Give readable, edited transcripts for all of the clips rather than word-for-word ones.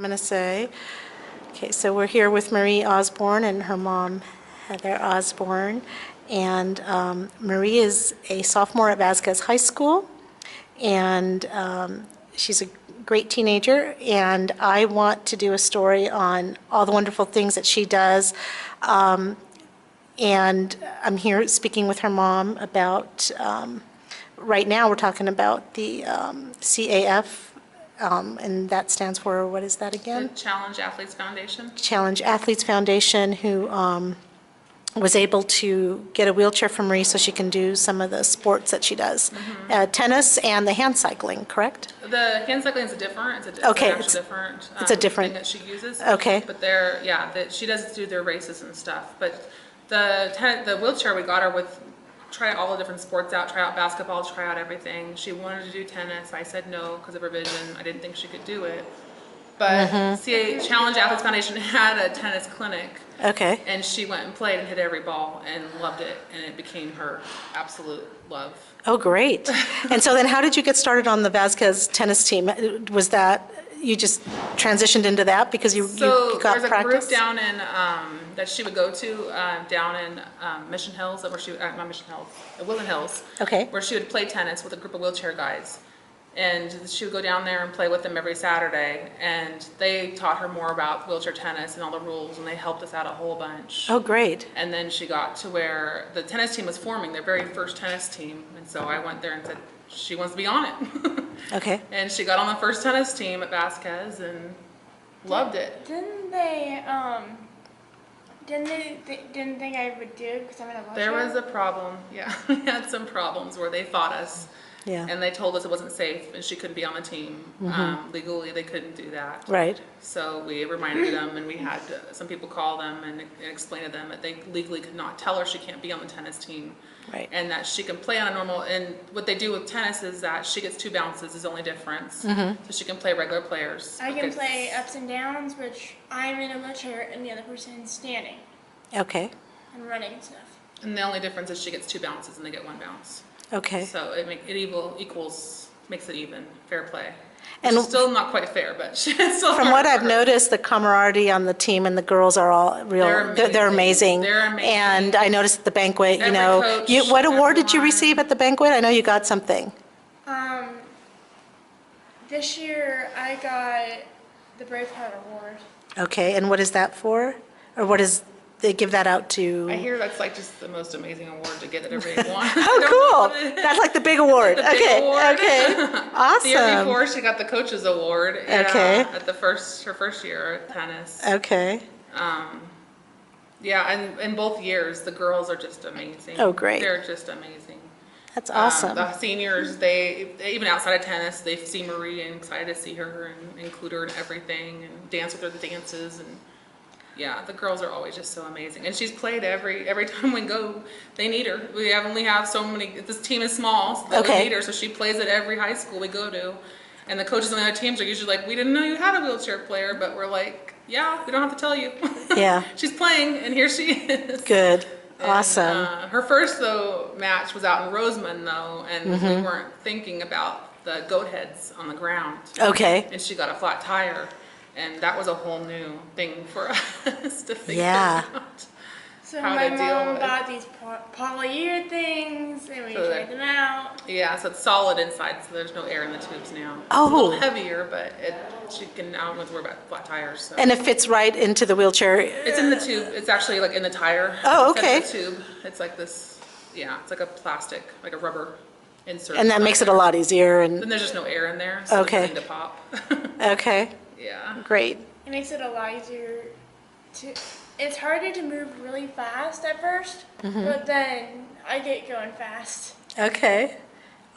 I'm going to say. Okay, so we're here with Marie Osborn and her mom, Heather Osborn. And Marie is a sophomore at Vasquez High School, and she's a great teenager. And I want to do a story on all the wonderful things that she does. And I'm here speaking with her mom about, right now we're talking about the CAF. And that stands for, what is that again? The Challenge Athletes Foundation. Challenge Athletes Foundation, who was able to get a wheelchair for Marie so she can do some of the sports that she does. Tennis and the hand cycling, correct? The hand cycling is a different, it's a different thing that she uses. Okay. But she does do their races and stuff. But the wheelchair, we got her with, try all the different sports out, try out basketball, try out everything. She wanted to do tennis. I said no because of her vision. I didn't think she could do it. But Challenge Athletes Foundation had a tennis clinic. Okay. And she went and played and hit every ball and loved it. And it became her absolute love. Oh, great. And so then how did you get started on the Vasquez tennis team? Was that, you just transitioned into that because you got practice? So there's a group down in, that she would go to down in Mission Hills, where she, not Mission Hills, Woodland Hills. Okay. Where she would play tennis with a group of wheelchair guys. And she would go down there and play with them every Saturday. And they taught her more about wheelchair tennis and all the rules, and they helped us out a whole bunch. Oh, great. And then she got to where the tennis team was forming, their very first tennis team. And so I went there and said, she wants to be on it. Okay. And she got on the first tennis team at Vasquez and loved it. Didn't they didn't think I would do it because I'm in a wheelchair? There was a problem. Yeah, we had some problems where they fought us. Yeah. And they told us it wasn't safe and she couldn't be on the team. Legally, they couldn't do that. Right. So we reminded them, and we had some people call them and explain to them that they legally could not tell her she can't be on the tennis team. Right. And that she can play on a normal, and what they do with tennis is that she gets 2 bounces is the only difference. So she can play regular players. I can play ups and downs, which I'm in a wheelchair and the other person's standing. Okay. And running and stuff. And the only difference is she gets 2 bounces and they get 1 bounce. Okay. So it makes it even, fair play. And it's still not quite fair, but it's still from what I've noticed, the camaraderie on the team and the girls are all real. They're amazing. They're amazing. And I noticed at the banquet, Every coach, what award did you everyone. receive at the banquet? I know you got something. This year I got the Braveheart Award. Okay, and what is that for? Or what is, they give that out to? I hear that's like just the most amazing award to get that everybody wants. Oh, cool. That's like the big award. The big award. Okay. Awesome. The year before, she got the coaches award. Okay. At her first year at tennis. Okay. Yeah, and in both years, the girls are just amazing. Oh, great. They're just amazing. That's awesome. The seniors, they even outside of tennis, they see Marie and excited to see her and include her in everything and dance with her the dances. And yeah, the girls are always just so amazing. And she's played every time we go, they need her. We only have so many, this team is small, so we need her. So she plays at every high school we go to. And the coaches on the other teams are usually like, we didn't know you had a wheelchair player, but we're like, yeah, we don't have to tell you. Yeah. She's playing, and here she is. Good. And, awesome. Her first, match was out in Roseman, though, and we weren't thinking about the goat heads on the ground. Okay. And she got a flat tire, and that was a whole new thing for us to figure out. So how my to deal mom with. bought these polyurethane things, and we tried them out. Yeah, so it's solid inside, so there's no air in the tubes now. Oh. It's a little heavier, but she can now don't have to worry about flat tires. So. And it fits right into the wheelchair? It's in the tube. It's actually like in the tire. Oh, okay. It's in the tube. It's like this, it's like a plastic, like a rubber insert. And that makes it a lot easier. And then there's just no air in there, so it's nothing to pop. Okay. Yeah. Great. It makes it a lot easier to... It's harder to move really fast at first, but then I get going fast. Okay.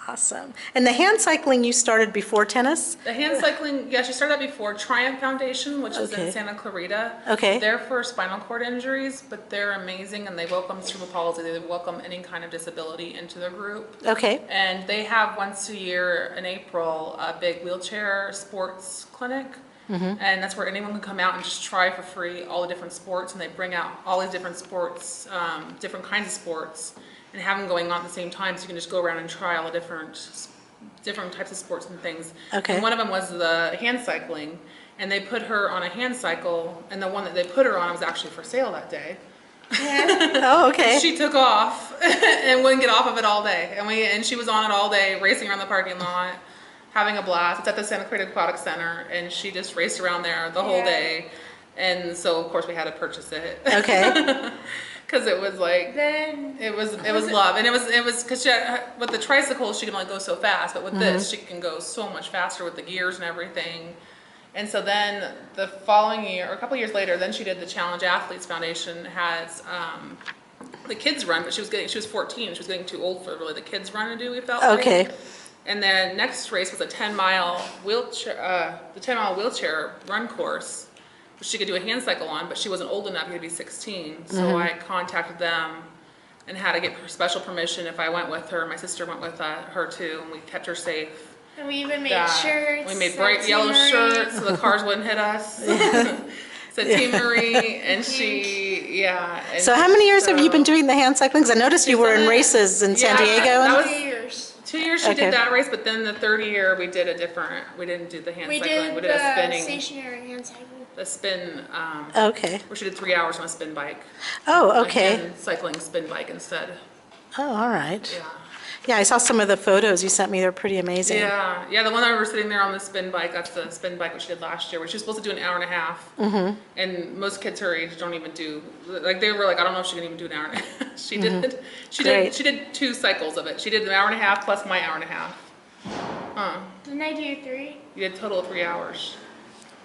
Awesome. And the hand cycling you started before tennis? The hand cycling, she started that before Triumph Foundation, which is in Santa Clarita. Okay. They're for spinal cord injuries, but they're amazing, and they welcome cerebral palsy. They welcome any kind of disability into their group. Okay. And they have once a year in April a big wheelchair sports clinic. And that's where anyone can come out and just try for free all the different sports, and they bring out all these different sports, different kinds of sports, and have them going on at the same time, so you can just go around and try all the different types of sports and things. Okay. And one of them was the hand cycling, and they put her on a hand cycle, and the one that they put her on was actually for sale that day. Oh, okay. She took off and wouldn't get off of it all day, and she was on it all day, racing around the parking lot, having a blast. It's at the Santa Cruz Aquatic Center, and she just raced around there the whole day. And so of course we had to purchase it. Okay. Because it was like, it was love, and it was because with the tricycles she can only go so fast, but with this she can go so much faster with the gears and everything. And so then the following year, or a couple of years later, then she did the Challenge Athletes Foundation has the kids run, but she was 14. She was getting too old for really the kids run to do. We felt Okay. like. And then next race was a 10-mile wheelchair run course, which she could do a hand cycle on, but she wasn't old enough. You had to be 16. So I contacted them and had to get special permission if I went with her. My sister went with her too, and we kept her safe. And we even made shirts. We made bright yellow shirts so the cars wouldn't hit us. So Team Marie, and she, And So how many years have you been doing the hand cycling? Because I noticed you were in races in San Diego. That was 2 years. 2 years she did that race, but then the third year we did a different, we didn't do the hand cycling. We did a spinning. Stationary hand cycle. A spin, Okay. where she did 3 hours on a spin bike. Oh, okay. And cycling spin bike instead. Oh, all right. Yeah. Yeah, I saw some of the photos you sent me. They're pretty amazing. Yeah, the one that we were sitting there on the spin bike, that's the spin bike which she did last year, where she was supposed to do an hour and a half. And most kids her age don't even do, like they were like, I don't know if she can even do an hour and a half. She did 2 cycles of it. She did an hour and a half plus my hour and a half. Didn't I do 3? You did a total of 3 hours.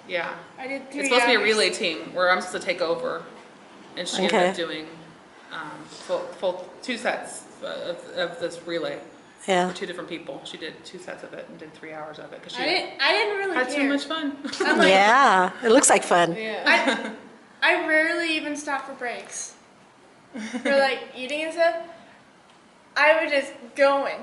Yeah. I did 3 It's supposed to be a hours. relay team where I'm supposed to take over, and she ended up doing full 2 sets of this relay Yeah. for 2 different people. She did 2 sets of it and did 3 hours of it because she I didn't really had care. too much fun. I'm like, Yeah, it looks like fun. Yeah. I rarely even stop for breaks. For like eating and stuff. I was just going.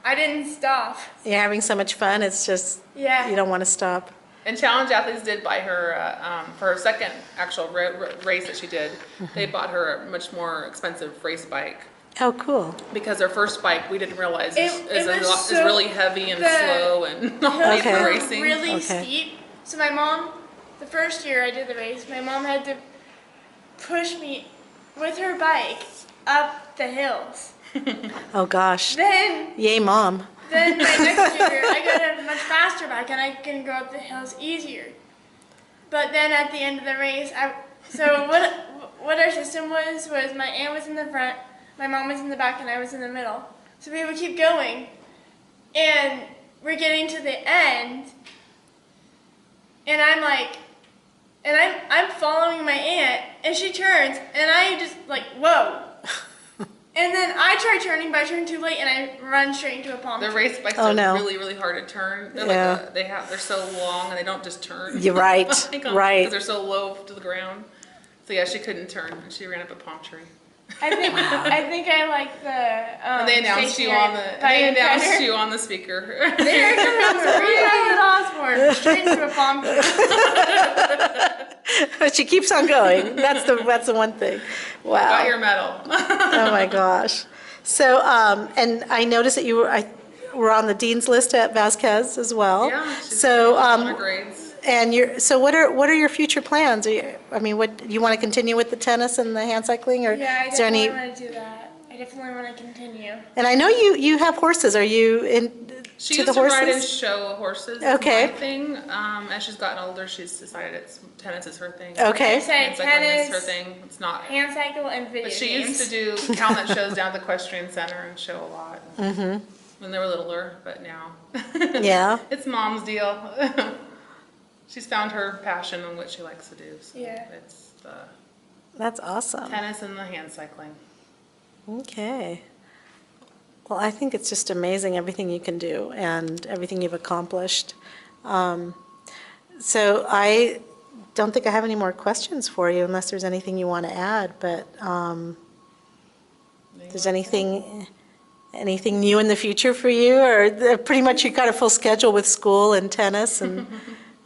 I didn't stop. You're having so much fun. It's just, Yeah. you don't want to stop. And Challenge Athletes did buy her, for her second actual race that she did, they bought her a much more expensive race bike. Oh, cool. Because her first bike, we didn't realize is was really heavy and slow and not made Okay. for racing. Really Okay. steep. So my mom, the first year I did the race, my mom had to push me with her bike up the hills. Oh, gosh. Then Yay, Mom. my next year I got a much faster bike and I can go up the hills easier. But then at the end of the race, what our system was my aunt was in the front, my mom was in the back, and I was in the middle. So we would keep going, and we're getting to the end, and I'm following my aunt, and she turns, and I just like, whoa. And then I try turning, but I turn too late, and I run straight into a palm The tree. race bikes Oh, are no. really, really hard to turn. They're Yeah. they're so long and they don't just turn. You're right, right. Because they're so low to the ground. So yeah, she couldn't turn and she ran up a palm tree. I think I like the. And they announced you stationary on the bike better. you on the speaker. There comes Marie Osborn straight into a palm tree. But she keeps on going. That's the one thing. Wow. Got your medal. Oh, my gosh. So, and I noticed that you were on the dean's list at Vasquez as well. Yeah. She's So, on her grades. and so what are your future plans? What you want to continue with the tennis and the hand cycling, or Yeah, I is there definitely any? want to do that. I definitely want to continue. And I know you have horses. Are you She to used the to horses? ride and show horses. Okay. My thing. As she's gotten older, she's decided tennis is her thing. Okay. I said Hand cycling is her tennis, thing. It's not. hand cycle, and video But she games. used to do talent shows down at the equestrian center and show a lot. When they were littler, but now Yeah. it's mom's deal. She's found her passion and what she likes to do. So Yeah. it's the That's awesome. tennis and the hand cycling. Okay. Well, I think it's just amazing everything you can do and everything you've accomplished. So I don't think I have any more questions for you unless there's anything you want to add, but if there's anything new in the future for you, or pretty much you got a full schedule with school and tennis and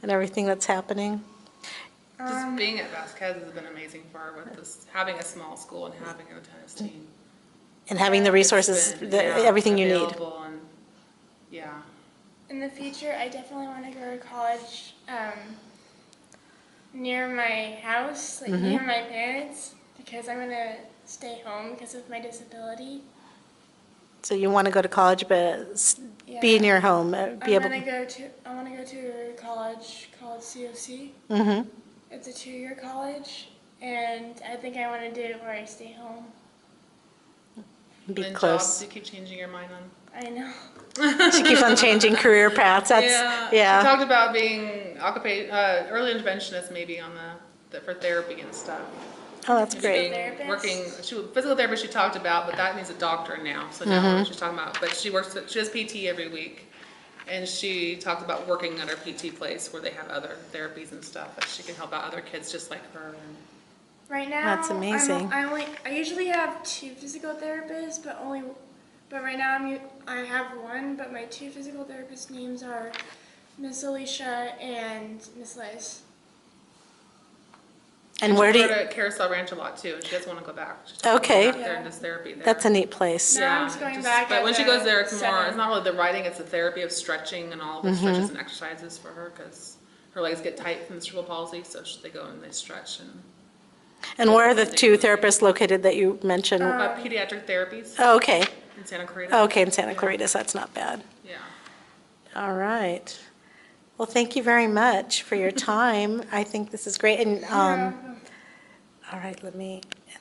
everything that's happening? Just being at Vasquez has been amazing for her with this, having a small school and having a tennis team. And having the resources, It's been, everything you need. available and, yeah. In the future, I definitely want to go to college near my house, like near my parents, because I'm gonna stay home because of my disability. So you want to go to college, but be in your home, be able. I want to go to college called COC. Mm-hmm. It's a 2-year college, and I think I want to do it where I stay home. Be And close. jobs, you keep changing your mind on. I know. She keeps on changing career paths. That's She talked about being early interventionist maybe on for therapy and stuff. Oh, that's great. Physical therapist she talked about, but that means a doctor now. So now she's talking about, but she does PT every week. And she talked about working at her PT place where they have other therapies and stuff that she can help out other kids just like her. Right now, That's amazing. I usually have 2 physical therapists, but right now I have 1. But my 2 physical therapist names are Miss Alicia and Miss Liz. And where do you? She go to Carousel Ranch a lot too, and she doesn't want to go back. She's Okay. back there and does therapy there. That's a neat place. No, I'm just going back. But when she goes there, it's more. 7. It's not really the writing; it's the therapy of stretching and all the stretches and exercises for her because her legs get tight from the cerebral palsy. So they go and they stretch And where are the 2 therapists located that you mentioned? Pediatric therapies Oh, okay. in Santa Clarita. Okay, in Santa Clarita, so that's not bad. Yeah. All right. Well, thank you very much for your time. I think this is great. And all right, let me